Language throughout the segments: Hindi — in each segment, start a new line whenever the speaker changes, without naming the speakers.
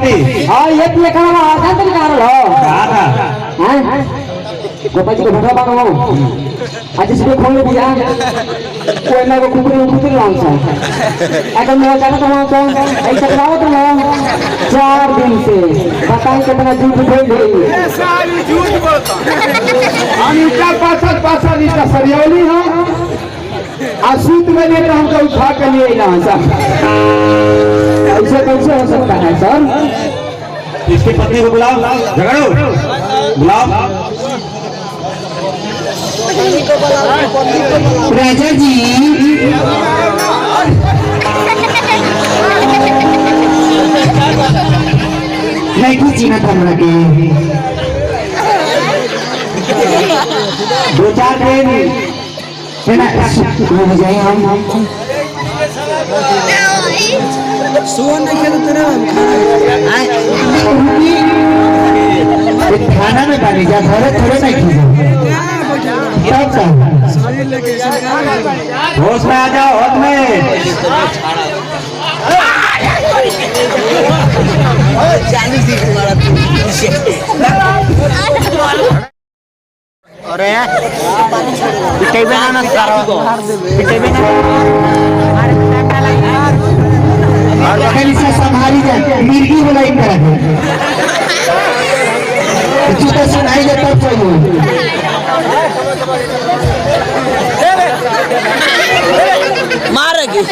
पति।
हाँ ये पिए खाना आसान तो निकाल लो।
कहा था?
हाँ? गोपाल जी को भटका बांधो। आज इसको खोल दिया। कोई ना को कुकुर लाऊं सा। अगर मैं जाना तो वहाँ तो ऐसा कराओ तो ना 4 दिन से बताएं कितना झूठ बोल रही है।
सारी झूठ बोलता। अनिका पासा निका सरियाली है। आसूत में लेकर हमको उठा कर लिए ना सर।
ऐसे कैसे हो सकता है सर?
इसकी पत्नी को बुलाओ, झगड़ो बुलाओ।
राजा जी नहीं कुछ जीना था हमरा के 2-4 दिन है ना हो जाए हम
सुअर नहीं खेलो तेरा
खाना में पानी जा थोड़े थोड़े नहीं खींचो
होश में आ जाओ, होश में।
अरे पिटाई बनाना सारा पिटाई
से संभाली जाए मिर्गी बोला इन तरह जूता सुनाई दे तब चाहिए
मारेगी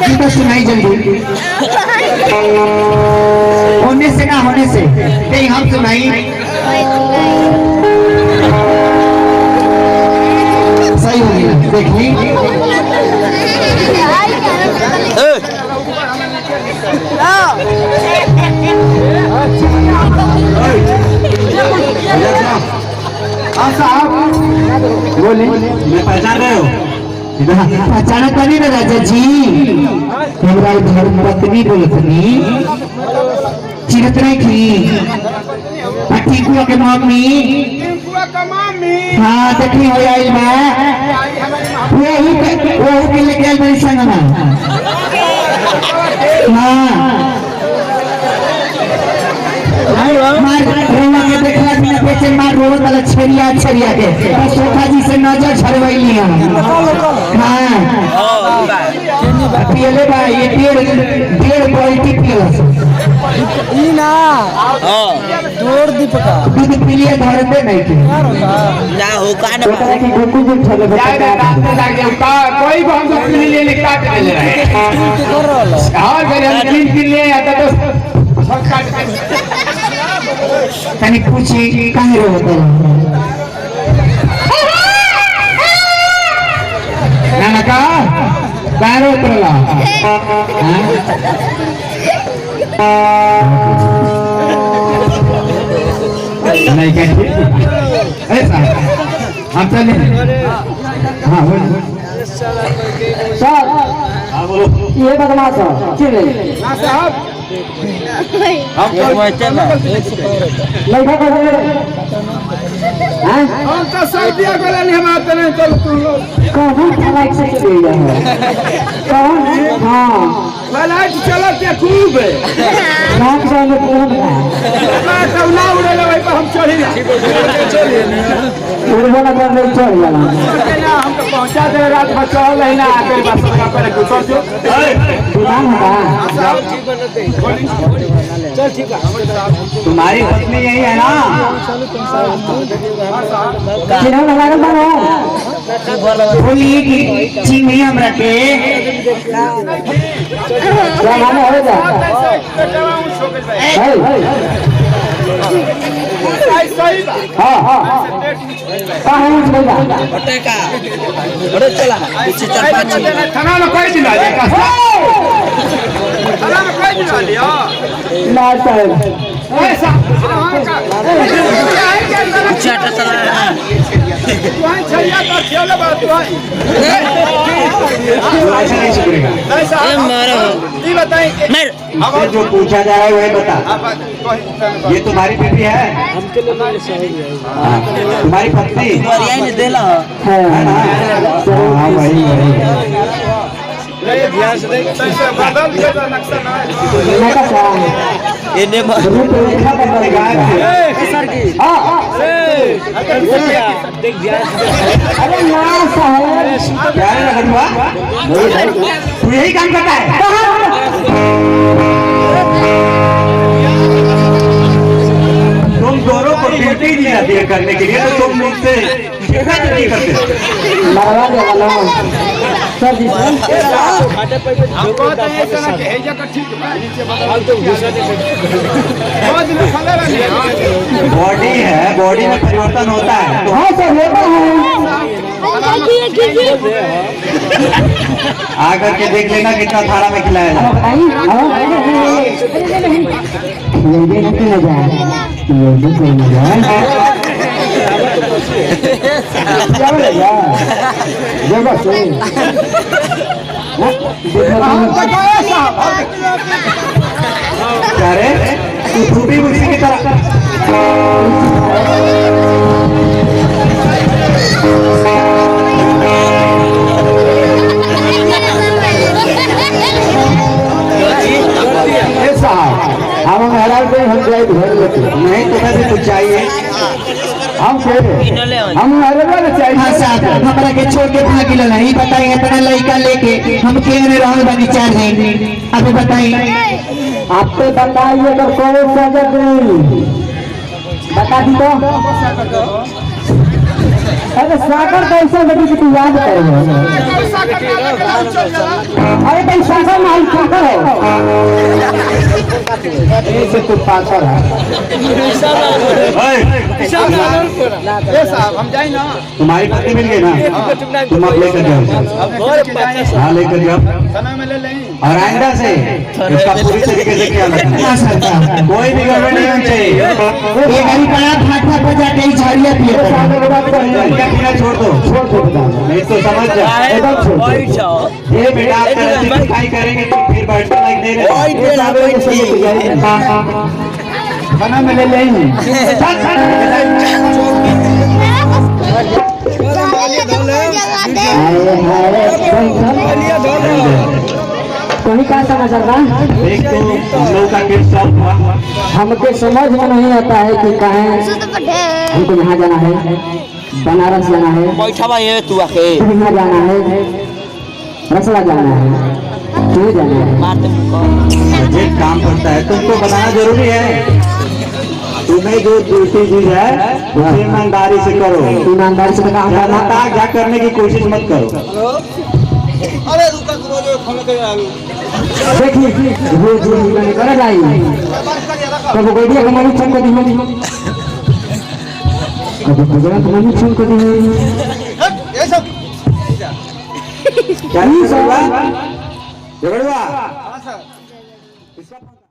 जूता सुनाई जल्दी होने से ना होने से नहीं हम सुनाई सही हो गया देखिए बोले
मैं पहचान रहे हो?
पहचाना करी ना राजा जी हमारा धर्म पत्नी बोलतनी चिरत नहीं थी टिकुआ के मम्मी हाँ देखी हो आई मैं वो के लेके आई मेरी संग में हाँ मार रोमा के देखला बिना पेचे मार रोड वाला छरिया के सोखा जी से नजर झरवैली हम हाँ पियले भाई ये डेढ़ क्वालिटी पियला
ई ना तोड़ दीपका
दूध पिलिए घर पे नहीं के
ना हो का ना
की गोकू जो छले
जाएगा रात में जाके कोई भी हम दूध पी ले काट ले रहे हैं। और फिर हम 3 पी ले आता तो सब काट
तनी पूछी कहां रो होता ना का बारो उतरला नहीं क्या ऐसा हम चले हाँ सर
हाँ बोलो।
ये बदमाश है चले
साहब
लड़का कर दे हैं
हम तो सर्दिया को लेने हम आते नहीं चल तुम लोग
कौन फ्लाइट से चले गए हैं कौन हाँ
फ्लाइट चला के खूब है
नाक से हमें कौन है
मैं तो ना उड़े ले भाई हम चढ़ी ना
उड़वा ना कर ले चढ़ जाना
हम तो पहुंचा दे रात में चल नहीं ना आके बस लगा पर कुछ जो
दुकान है
चल ठीक है
तुम्हारी पत्नी यही है ना?
किना लगा रहा हो बोलिए कि चिंगी हमरा के क्या माने हो जा
सही बात
हां हां कहां उठ गया
बटे का बड़े चला पीछे 4-5
थाना में कोई दिला दे थाना में कोई दिला दिया
ना साहब
ऐसा
चाटा चला
वहां छैया का खेल बात है
ऐसा नहीं सुधरेगा।
ए मारो
ये बताएं
मेर
अब जो पूछा जा रहा है वही बता। ये तुम्हारी बीवी है? हाँ, तुम्हारी पत्नी
यही ने देला
है ना? हाँ वही
ध्यान से देख बदल के नक्शा ना
मैं का
इन्हें
रूपरेखा बदल गायब थे। हाँ अरे ना साहब
क्या है रखवा तू यही काम करता है तुम दोनों को ड्यूटी दी जाती है करने के लिए तो तुम मुझसे शिकायत नहीं करते
मरवा दे वाला सर जी सर
बॉडी है बॉडी में परिवर्तन होता है तो
हाँ सर होता है
आकर के देख लेना कितना थाला में खिलाया जाए
ये भी नहीं मजा है ये भी कोई मजा है क्या बोलेगा जगह से
क्या रे तू भी उसी की तरह
हम हराल पे हम जाए घर लेते
नहीं तुम्हें भी कुछ चाहिए
हम हम हराल चाहिए
हाँ साहब हमारा के छोड़ के भाग गिला नहीं बताइए अपना लड़का लेके हम केन में रहल बनी 4 दिन अभी बताइए
आपको बताइए अगर कौन सा जगह बता दी तो अरे सागर कैसे लगी कि तू याद करेगा अरे भाई सागर माल सागर है ऐसे तो पागल है
हम जाए ना
तुम्हारी पत्नी मिल गई ना तुम अब लेकर जाओ हाँ लेकर जाओ
समय में ले लें
और आइंदा से इसका पूरी तरीके से ख्याल रखना कोई भी गड़बड़ नहीं होनी चाहिए ये घड़ी पर आप फाट फाट बजा के ही झाड़ियाँ पिए पीना छोड़ दो नहीं तो समझ जाओ ये बेटा आप तरह दिखाई करेंगे तो फिर बैठने लायक नहीं रहे
समय में ले लें
कहीं का समाचार था
एक तो हम लोग का केस सॉल्व हुआ
हमको समझ में नहीं आता है कि कहाँ हमको यहाँ जाना है बनारस जाना है
बैठा भाई तू आके
यहाँ जाना है रसला जाना है क्यों जाना है
मार दे
एक काम करता है तुमको बनाना जरूरी है तुम्हें जो ड्यूटी दी है उसे ईमानदारी से करो
ईमानदारी से काम करना
क्या करने की कोशिश मत करो
अरे रुका
देखिए रोज रोज करे जाइए कब गोदिया के मनी छन को दी कब गुजरात के मनी छन को दी
ये सब
क्या झगड़वा